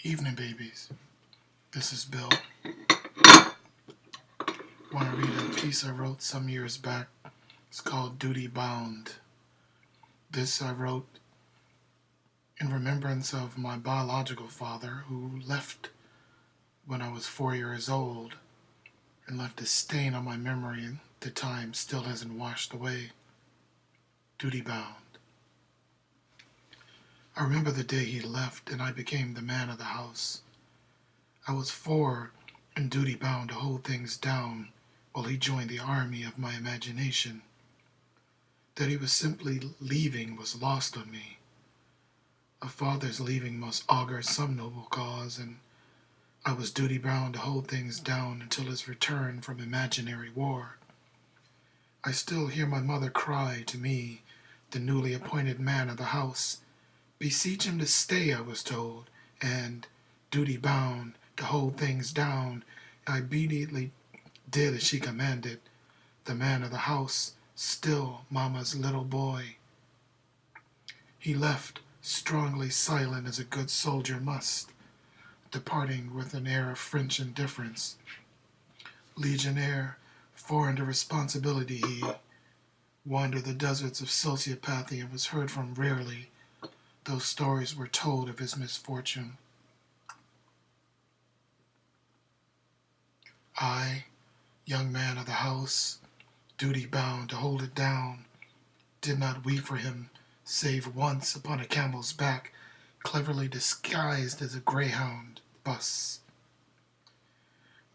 Evening, babies. This is Bill. Want to read a piece I wrote some years back. It's called Duty Bound. This I wrote in remembrance of my biological father who left when I was 4 years old and left a stain on my memory that time still hasn't washed away. Duty Bound. I remember the day he left and I became the man of the house. I was 4 and duty bound to hold things down while he joined the army of my imagination. That he was simply leaving was lost on me. A father's leaving must augur some noble cause, and I was duty bound to hold things down until his return from imaginary war. I still hear my mother cry to me, the newly appointed man of the house. Beseech him to stay, I was told, and, duty bound, to hold things down, I obediently did as she commanded, the man of the house, still Mama's little boy. He left, strongly silent as a good soldier must, departing with an air of French indifference. Legionnaire, foreign to responsibility he, wandered the deserts of sociopathy and was heard from rarely, though stories were told of his misfortune. I, young man of the house, duty bound to hold it down, did not weep for him, save once upon a camel's back, cleverly disguised as a greyhound bus.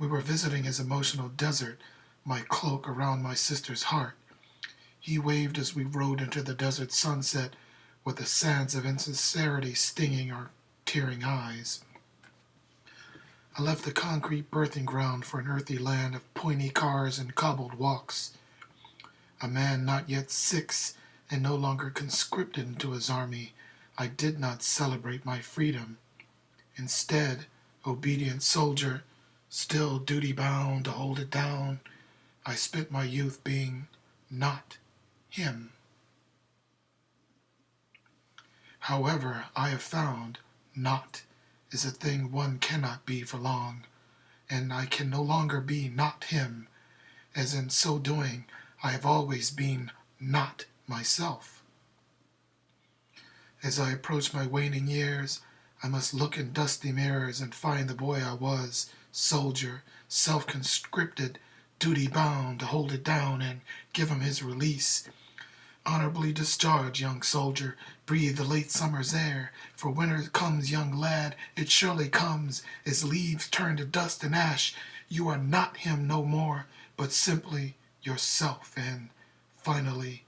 We were visiting his emotional desert, my cloak around my sister's heart. He waved as we rode into the desert sunset, with the sands of insincerity stinging our tearing eyes. I left the concrete birthing ground for an earthy land of pointy cars and cobbled walks. A man not yet 6 and no longer conscripted into his army, I did not celebrate my freedom. Instead, obedient soldier, still duty bound to hold it down, I spent my youth being not him. However, I have found not is a thing one cannot be for long, and I can no longer be not him, as in so doing I have always been not myself. As I approach my waning years, I must look in dusty mirrors and find the boy I was, soldier, self-conscripted, duty-bound to hold it down and give him his release. Honorably discharged, young soldier, breathe the late summer's air, for winter comes, young lad, it surely comes, as leaves turn to dust and ash. You are not him no more, but simply yourself, and finally,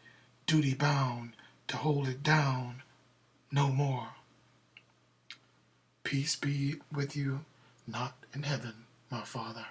duty bound to hold it down no more. Peace be with you, not in heaven, my Father.